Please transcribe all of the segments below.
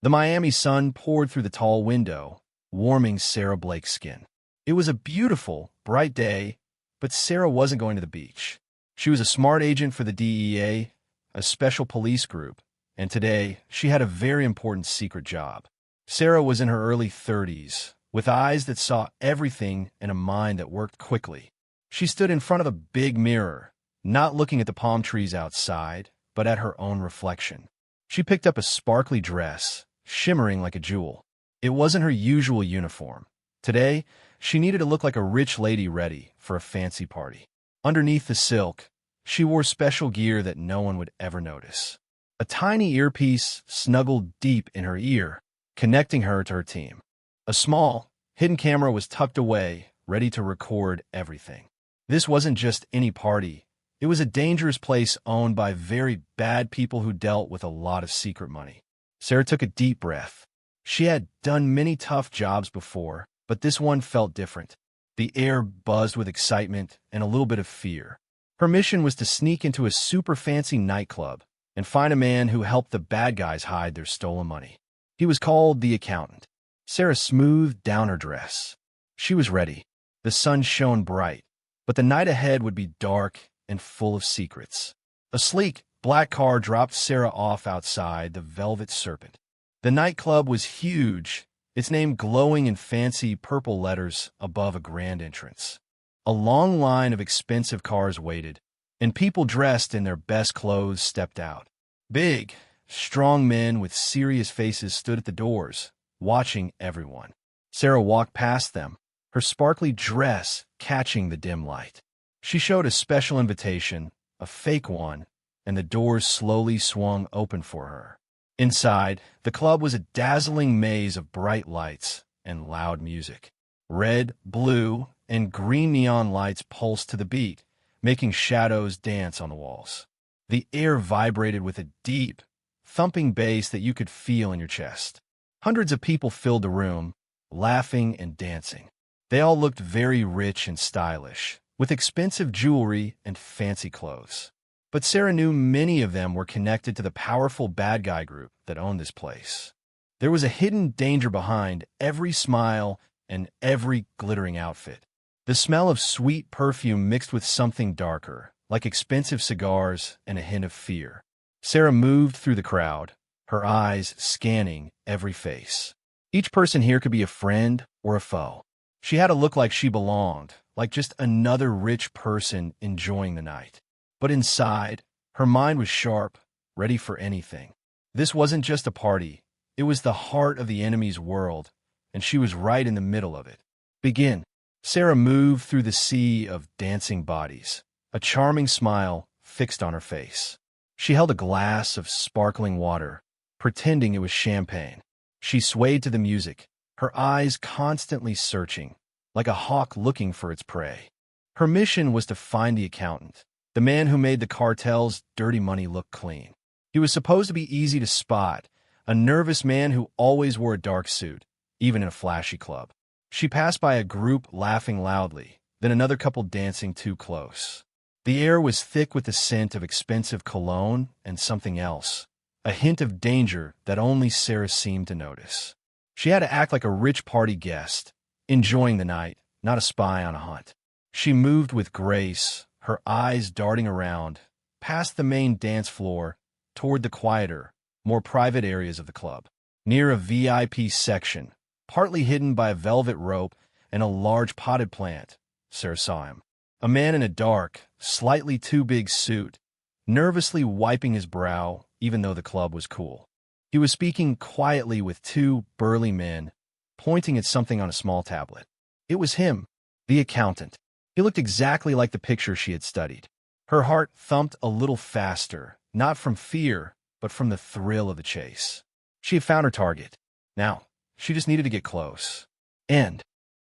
The Miami sun poured through the tall window, warming Sarah Blake's skin. It was a beautiful, bright day, but Sarah wasn't going to the beach. She was a smart agent for the DEA, a special police group, and today she had a very important secret job. Sarah was in her early 30s, with eyes that saw everything and a mind that worked quickly. She stood in front of a big mirror, not looking at the palm trees outside, but at her own reflection. She picked up a sparkly dress, shimmering like a jewel. It wasn't her usual uniform. Today, she needed to look like a rich lady ready for a fancy party. Underneath the silk, she wore special gear that no one would ever notice. A tiny earpiece snuggled deep in her ear, connecting her to her team. A small, hidden camera was tucked away, ready to record everything. This wasn't just any party. It was a dangerous place owned by very bad people who dealt with a lot of secret money. Sarah took a deep breath. She had done many tough jobs before, but this one felt different. The air buzzed with excitement and a little bit of fear. Her mission was to sneak into a super fancy nightclub and find a man who helped the bad guys hide their stolen money. He was called the Accountant. Sarah smoothed down her dress. She was ready. The sun shone bright, but the night ahead would be dark and full of secrets. A sleek, black car dropped Sarah off outside the Velvet Serpent. The nightclub was huge, its name glowing in fancy purple letters above a grand entrance. A long line of expensive cars waited, and people dressed in their best clothes stepped out. Big, strong men with serious faces stood at the doors, watching everyone. Sarah walked past them, her sparkly dress catching the dim light. She showed a special invitation, a fake one, and the doors slowly swung open for her. Inside, the club was a dazzling maze of bright lights and loud music. Red, blue, and green neon lights pulsed to the beat, making shadows dance on the walls. The air vibrated with a deep, thumping bass that you could feel in your chest. Hundreds of people filled the room, laughing and dancing. They all looked very rich and stylish, with expensive jewelry and fancy clothes. But Sarah knew many of them were connected to the powerful bad guy group that owned this place. There was a hidden danger behind every smile and every glittering outfit. The smell of sweet perfume mixed with something darker, like expensive cigars and a hint of fear. Sarah moved through the crowd, her eyes scanning every face. Each person here could be a friend or a foe. She had to look like she belonged, like just another rich person enjoying the night. But inside, her mind was sharp, ready for anything. This wasn't just a party. It was the heart of the enemy's world, and she was right in the middle of it. Begin. Sarah moved through the sea of dancing bodies, a charming smile fixed on her face. She held a glass of sparkling water, pretending it was champagne. She swayed to the music, her eyes constantly searching, like a hawk looking for its prey. Her mission was to find the accountant, the man who made the cartel's dirty money look clean. He was supposed to be easy to spot, a nervous man who always wore a dark suit, even in a flashy club. She passed by a group laughing loudly, then another couple dancing too close. The air was thick with the scent of expensive cologne and something else, a hint of danger that only Sarah seemed to notice. She had to act like a rich party guest, enjoying the night, not a spy on a hunt. She moved with grace, her eyes darting around, past the main dance floor, toward the quieter, more private areas of the club. Near a VIP section, partly hidden by a velvet rope and a large potted plant, Sarah saw him. A man in a dark, slightly too big suit, nervously wiping his brow even though the club was cool. He was speaking quietly with two burly men, pointing at something on a small tablet. It was him, the accountant. He looked exactly like the picture she had studied. Her heart thumped a little faster, not from fear, but from the thrill of the chase. She had found her target. Now, she just needed to get close. And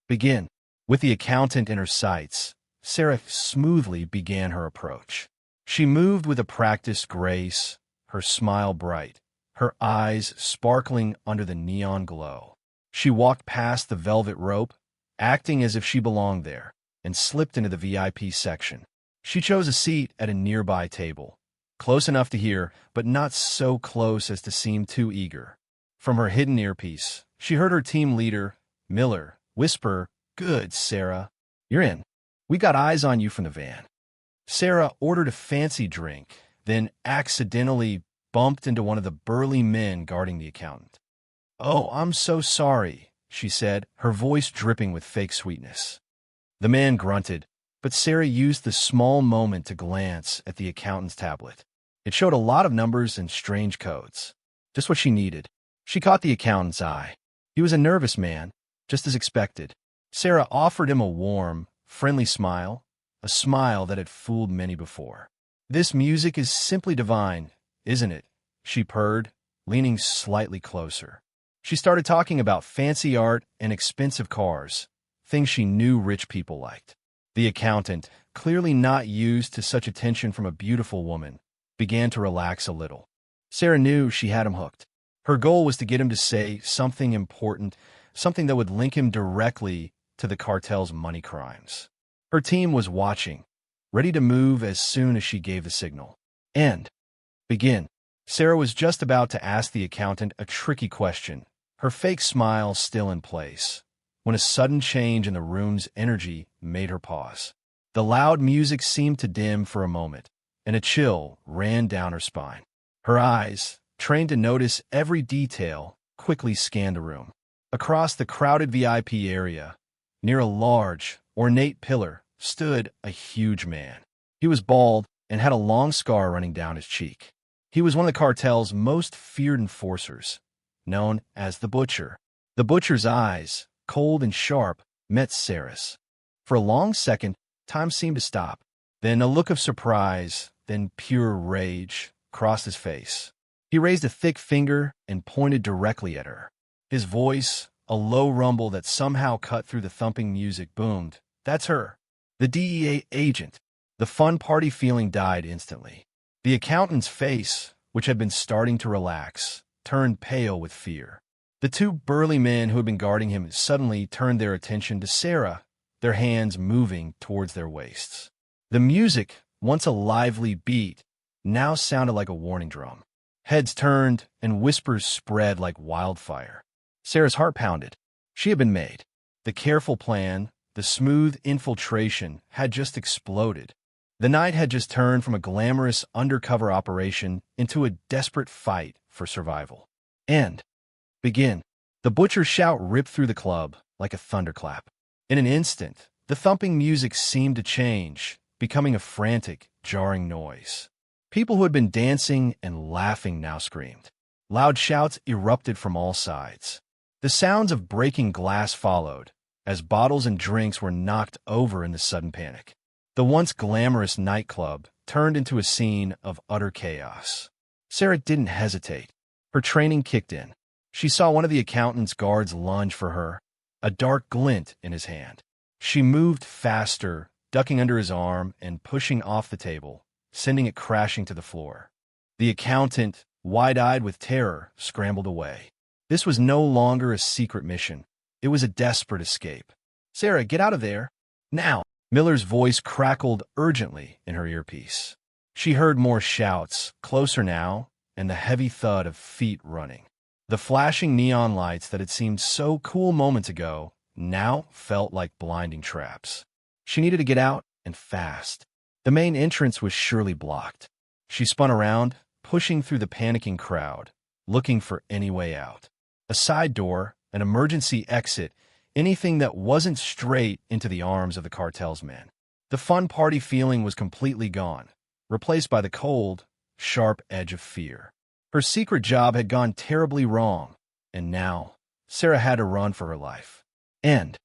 begin. With the accountant in her sights, Sarah smoothly began her approach. She moved with a practiced grace, her smile bright, her eyes sparkling under the neon glow. She walked past the velvet rope, acting as if she belonged there, and slipped into the VIP section. She chose a seat at a nearby table, close enough to hear, but not so close as to seem too eager. From her hidden earpiece, she heard her team leader, Miller, whisper, "Good, Sarah. You're in. We got eyes on you from the van." Sarah ordered a fancy drink, then accidentally bumped into one of the burly men guarding the accountant. "Oh, I'm so sorry," she said, her voice dripping with fake sweetness. The man grunted, but Sarah used the small moment to glance at the accountant's tablet. It showed a lot of numbers and strange codes. Just what she needed. She caught the accountant's eye. He was a nervous man, just as expected. Sarah offered him a warm, friendly smile, a smile that had fooled many before. "This music is simply divine, isn't it?" she purred, leaning slightly closer. She started talking about fancy art and expensive cars, things she knew rich people liked. The accountant, clearly not used to such attention from a beautiful woman, began to relax a little. Sarah knew she had him hooked. Her goal was to get him to say something important, something that would link him directly to the cartel's money crimes. Her team was watching, ready to move as soon as she gave the signal. And begin. Sarah was just about to ask the accountant a tricky question, her fake smile still in place, when a sudden change in the room's energy made her pause. The loud music seemed to dim for a moment, and a chill ran down her spine. Her eyes, trained to notice every detail, quickly scanned the room. Across the crowded VIP area, near a large, ornate pillar, stood a huge man. He was bald and had a long scar running down his cheek. He was one of the cartel's most feared enforcers, known as the Butcher. The Butcher's eyes, cold and sharp, met Sarah's. For a long second, time seemed to stop. Then a look of surprise, then pure rage, crossed his face. He raised a thick finger and pointed directly at her. His voice, a low rumble that somehow cut through the thumping music, boomed. "That's her. The DEA agent." The fun party feeling died instantly. The accountant's face, which had been starting to relax, turned pale with fear. The two burly men who had been guarding him suddenly turned their attention to Sarah, their hands moving towards their waists. The music, once a lively beat, now sounded like a warning drum. Heads turned, and whispers spread like wildfire. Sarah's heart pounded. She had been made. The careful plan, the smooth infiltration, had just exploded. The night had just turned from a glamorous undercover operation into a desperate fight for survival. And begin. The Butcher's shout ripped through the club like a thunderclap. In an instant, the thumping music seemed to change, becoming a frantic, jarring noise. People who had been dancing and laughing now screamed. Loud shouts erupted from all sides. The sounds of breaking glass followed, as bottles and drinks were knocked over in the sudden panic. The once glamorous nightclub turned into a scene of utter chaos. Sarah didn't hesitate. Her training kicked in. She saw one of the accountant's guards lunge for her, a dark glint in his hand. She moved faster, ducking under his arm and pushing off the table, sending it crashing to the floor. The accountant, wide-eyed with terror, scrambled away. This was no longer a secret mission. It was a desperate escape. "Sarah, get out of there. Now!" Miller's voice crackled urgently in her earpiece. She heard more shouts, closer now, and the heavy thud of feet running. The flashing neon lights that had seemed so cool moments ago now felt like blinding traps. She needed to get out, and fast. The main entrance was surely blocked. She spun around, pushing through the panicking crowd, looking for any way out. A side door, an emergency exit, anything that wasn't straight into the arms of the cartel's men. The fun party feeling was completely gone, replaced by the cold, sharp edge of fear. Her secret job had gone terribly wrong, and now Sarah had to run for her life. And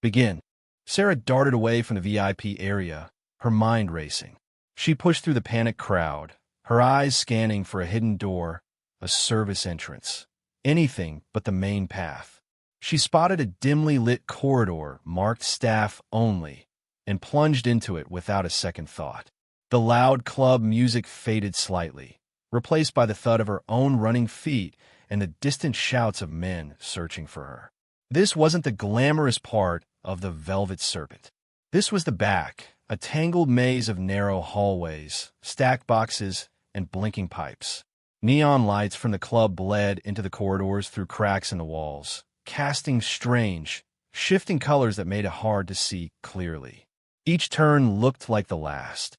begin. Sarah darted away from the VIP area, her mind racing. She pushed through the panicked crowd, her eyes scanning for a hidden door, a service entrance, anything but the main path. She spotted a dimly lit corridor marked staff only and plunged into it without a second thought. The loud club music faded slightly, replaced by the thud of her own running feet and the distant shouts of men searching for her. This wasn't the glamorous part of the Velvet Serpent. This was the back, a tangled maze of narrow hallways, stacked boxes, and blinking pipes. Neon lights from the club bled into the corridors through cracks in the walls, casting strange, shifting colors that made it hard to see clearly. Each turn looked like the last,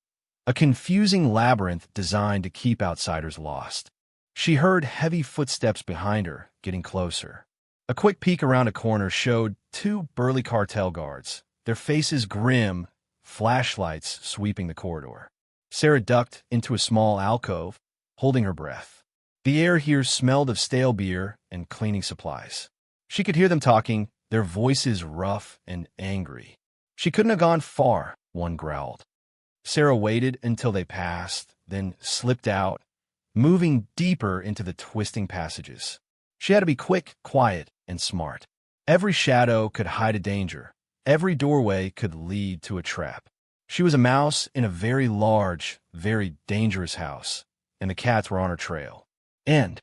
a confusing labyrinth designed to keep outsiders lost. She heard heavy footsteps behind her, getting closer. A quick peek around a corner showed two burly cartel guards, their faces grim, flashlights sweeping the corridor. Sarah ducked into a small alcove, holding her breath. The air here smelled of stale beer and cleaning supplies. She could hear them talking, their voices rough and angry. She couldn't have gone far, one growled. Sarah waited until they passed, then slipped out, moving deeper into the twisting passages. She had to be quick, quiet, and smart. Every shadow could hide a danger. Every doorway could lead to a trap. She was a mouse in a very large, very dangerous house, and the cats were on her trail. End.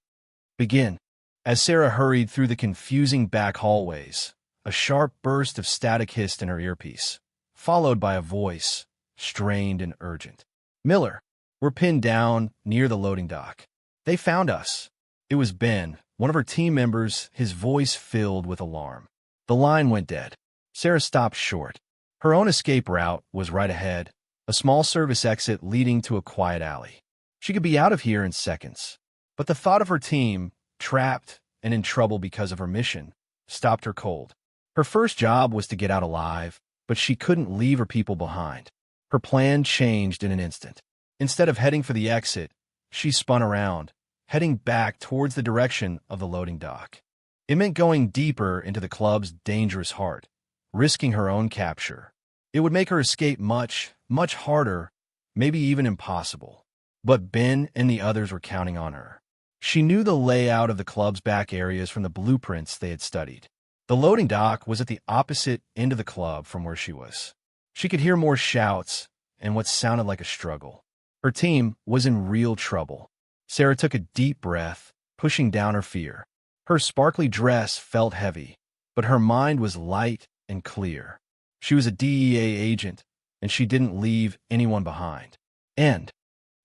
Begin. As Sarah hurried through the confusing back hallways, a sharp burst of static hissed in her earpiece, followed by a voice, strained and urgent. Miller, we're pinned down near the loading dock. They found us. It was Ben, one of her team members, his voice filled with alarm. The line went dead. Sarah stopped short. Her own escape route was right ahead, a small service exit leading to a quiet alley. She could be out of here in seconds. But the thought of her team, trapped and in trouble because of her mission, stopped her cold. Her first job was to get out alive, but she couldn't leave her people behind. Her plan changed in an instant. Instead of heading for the exit, she spun around, heading back towards the direction of the loading dock. It meant going deeper into the club's dangerous heart, risking her own capture. It would make her escape much, much harder, maybe even impossible. But Ben and the others were counting on her. She knew the layout of the club's back areas from the blueprints they had studied. The loading dock was at the opposite end of the club from where she was. She could hear more shouts and what sounded like a struggle. Her team was in real trouble. Sarah took a deep breath, pushing down her fear. Her sparkly dress felt heavy, but her mind was light and clear. She was a DEA agent, and she didn't leave anyone behind. End.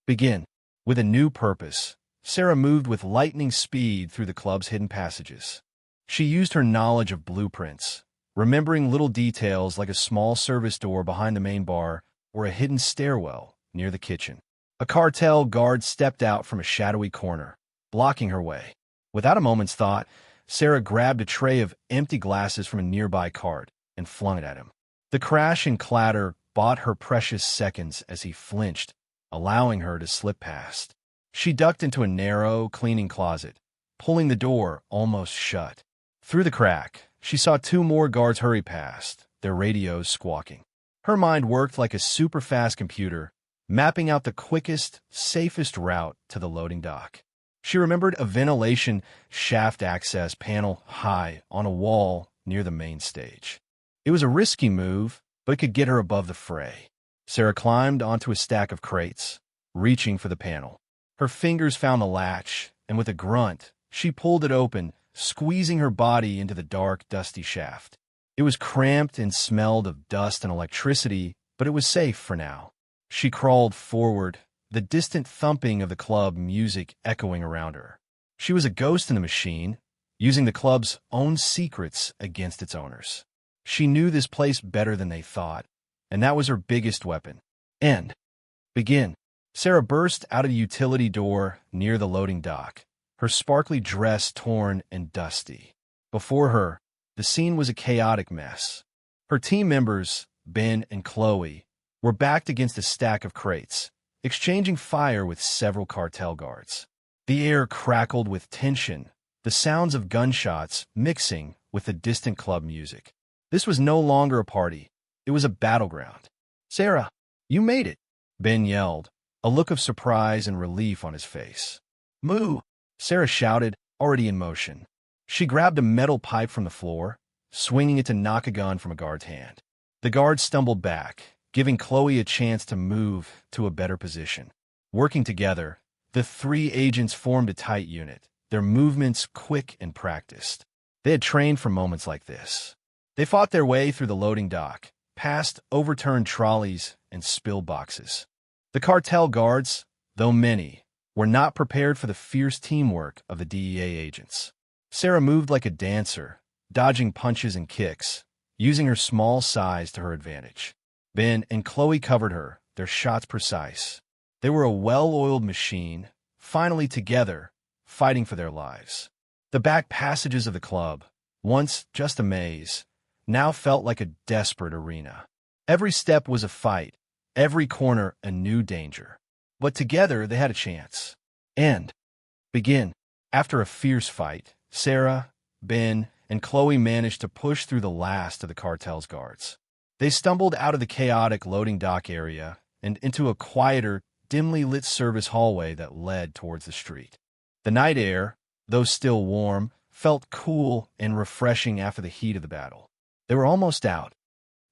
Begin. With a new purpose, Sarah moved with lightning speed through the club's hidden passages. She used her knowledge of blueprints, remembering little details like a small service door behind the main bar or a hidden stairwell near the kitchen. A cartel guard stepped out from a shadowy corner, blocking her way. Without a moment's thought, Sarah grabbed a tray of empty glasses from a nearby cart and flung it at him. The crash and clatter bought her precious seconds as he flinched, allowing her to slip past. She ducked into a narrow, cleaning closet, pulling the door almost shut. Through the crack, she saw two more guards hurry past, their radios squawking. Her mind worked like a super-fast computer, mapping out the quickest, safest route to the loading dock. She remembered a ventilation shaft access panel high on a wall near the main stage. It was a risky move, but it could get her above the fray. Sarah climbed onto a stack of crates, reaching for the panel. Her fingers found the latch, and with a grunt, she pulled it open, squeezing her body into the dark, dusty shaft. It was cramped and smelled of dust and electricity, but it was safe for now. She crawled forward, the distant thumping of the club music echoing around her. She was a ghost in the machine, using the club's own secrets against its owners. She knew this place better than they thought, and that was her biggest weapon. End. Begin. Sarah burst out of the utility door near the loading dock, her sparkly dress torn and dusty. Before her, the scene was a chaotic mess. Her team members, Ben and Chloe, were backed against a stack of crates, exchanging fire with several cartel guards. The air crackled with tension, the sounds of gunshots mixing with the distant club music. This was no longer a party. It was a battleground. "Sarah, you made it," Ben yelled, a look of surprise and relief on his face. "Moo!" Sarah shouted, already in motion. She grabbed a metal pipe from the floor, swinging it to knock a gun from a guard's hand. The guard stumbled back, giving Chloe a chance to move to a better position. Working together, the three agents formed a tight unit, their movements quick and practiced. They had trained for moments like this. They fought their way through the loading dock, past overturned trolleys and spilled boxes. The cartel guards, though many, were not prepared for the fierce teamwork of the DEA agents. Sarah moved like a dancer, dodging punches and kicks, using her small size to her advantage. Ben and Chloe covered her, their shots precise. They were a well-oiled machine, finally together, fighting for their lives. The back passages of the club, once just a maze, now felt like a desperate arena. Every step was a fight, every corner a new danger. But together they had a chance. And begin. After a fierce fight, Sarah, Ben, and Chloe managed to push through the last of the cartel's guards. They stumbled out of the chaotic loading dock area and into a quieter, dimly lit service hallway that led towards the street. The night air, though still warm, felt cool and refreshing after the heat of the battle. They were almost out.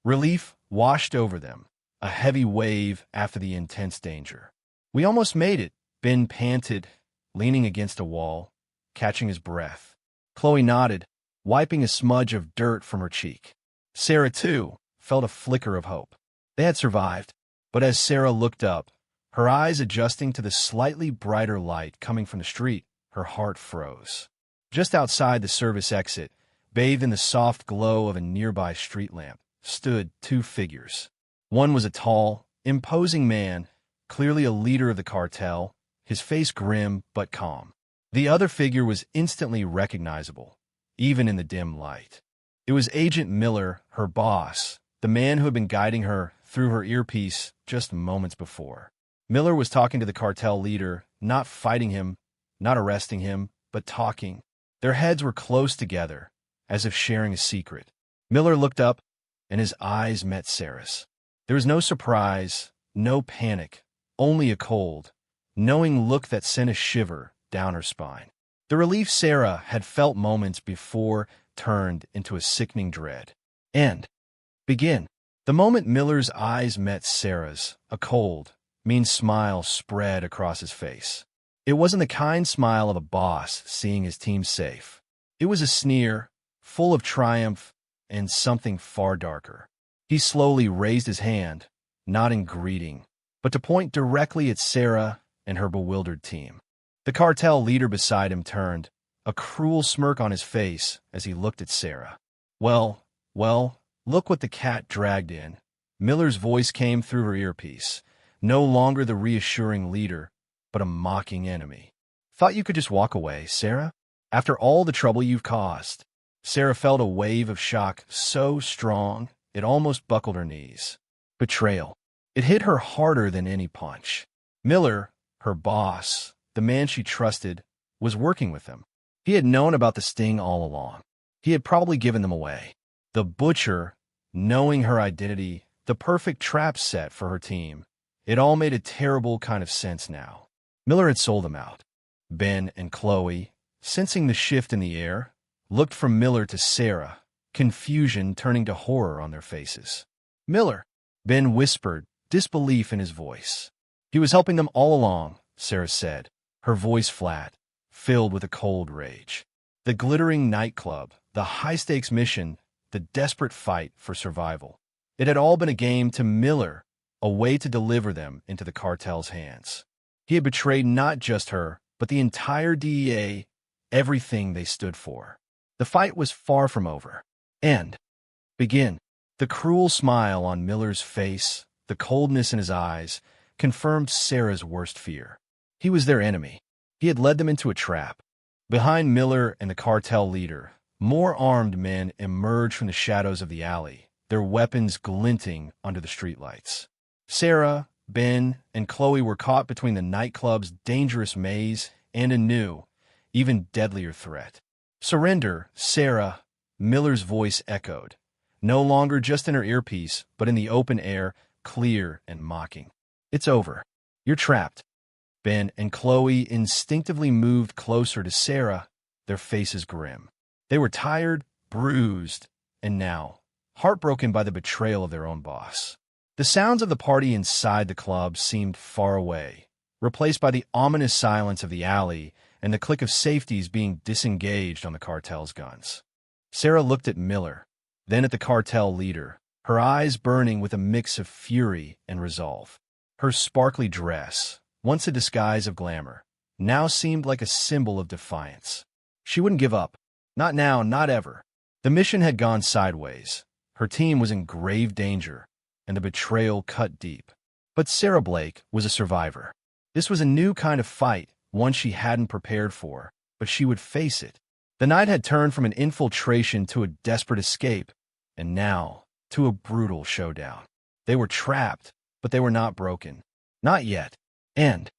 Relief washed over them, a heavy wave after the intense danger. "We almost made it," Ben panted, leaning against a wall, catching his breath. Chloe nodded, wiping a smudge of dirt from her cheek. Sarah, too, felt a flicker of hope. They had survived, but as Sarah looked up, her eyes adjusting to the slightly brighter light coming from the street, her heart froze. Just outside the service exit, bathed in the soft glow of a nearby street lamp, stood two figures. One was a tall, imposing man, clearly a leader of the cartel, his face grim but calm. The other figure was instantly recognizable, even in the dim light. It was Agent Miller, her boss, the man who had been guiding her through her earpiece just moments before. Miller was talking to the cartel leader, not fighting him, not arresting him, but talking. Their heads were close together, as if sharing a secret. Miller looked up, and his eyes met Sarah's. There was no surprise, no panic, only a cold, knowing look that sent a shiver down her spine. The relief Sarah had felt moments before turned into a sickening dread. And begin. The moment Miller's eyes met Sarah's, a cold, mean smile spread across his face. It wasn't the kind smile of a boss seeing his team safe. It was a sneer, full of triumph and something far darker. He slowly raised his hand, not in greeting, but to point directly at Sarah and her bewildered team. The cartel leader beside him turned, a cruel smirk on his face as he looked at Sarah. Well, look what the cat dragged in." Miller's voice came through her earpiece, no longer the reassuring leader, but a mocking enemy. "Thought you could just walk away, Sarah? After all the trouble you've caused?" Sarah felt a wave of shock so strong it almost buckled her knees. Betrayal. It hit her harder than any punch. Miller, her boss, the man she trusted, was working with them. He had known about the sting all along. He had probably given them away. The butcher, knowing her identity, the perfect trap set for her team. It all made a terrible kind of sense now. Miller had sold them out. Ben and Chloe, sensing the shift in the air, looked from Miller to Sarah, confusion turning to horror on their faces. "Miller," Ben whispered, disbelief in his voice. "He was helping them all along," Sarah said, her voice flat, filled with a cold rage. The glittering nightclub, the high-stakes mission, the desperate fight for survival. It had all been a game to Miller, a way to deliver them into the cartel's hands. He had betrayed not just her, but the entire DEA, everything they stood for. The fight was far from over. And begin. The cruel smile on Miller's face, the coldness in his eyes, confirmed Sarah's worst fear. He was their enemy. He had led them into a trap. Behind Miller and the cartel leader, more armed men emerged from the shadows of the alley, their weapons glinting under the streetlights. Sarah, Ben, and Chloe were caught between the nightclub's dangerous maze and a new, even deadlier threat. "Surrender, Sarah," Miller's voice echoed, no longer just in her earpiece, but in the open air, clear and mocking. "It's over. You're trapped." Ben and Chloe instinctively moved closer to Sarah, their faces grim. They were tired, bruised, and now heartbroken by the betrayal of their own boss. The sounds of the party inside the club seemed far away, replaced by the ominous silence of the alley and the click of safeties being disengaged on the cartel's guns. Sarah looked at Miller, then at the cartel leader, her eyes burning with a mix of fury and resolve. Her sparkly dress, once a disguise of glamour, now seemed like a symbol of defiance. She wouldn't give up. Not now, not ever. The mission had gone sideways. Her team was in grave danger, and the betrayal cut deep. But Sarah Blake was a survivor. This was a new kind of fight, one she hadn't prepared for, but she would face it. The night had turned from an infiltration to a desperate escape, and now to a brutal showdown. They were trapped, but they were not broken. Not yet. And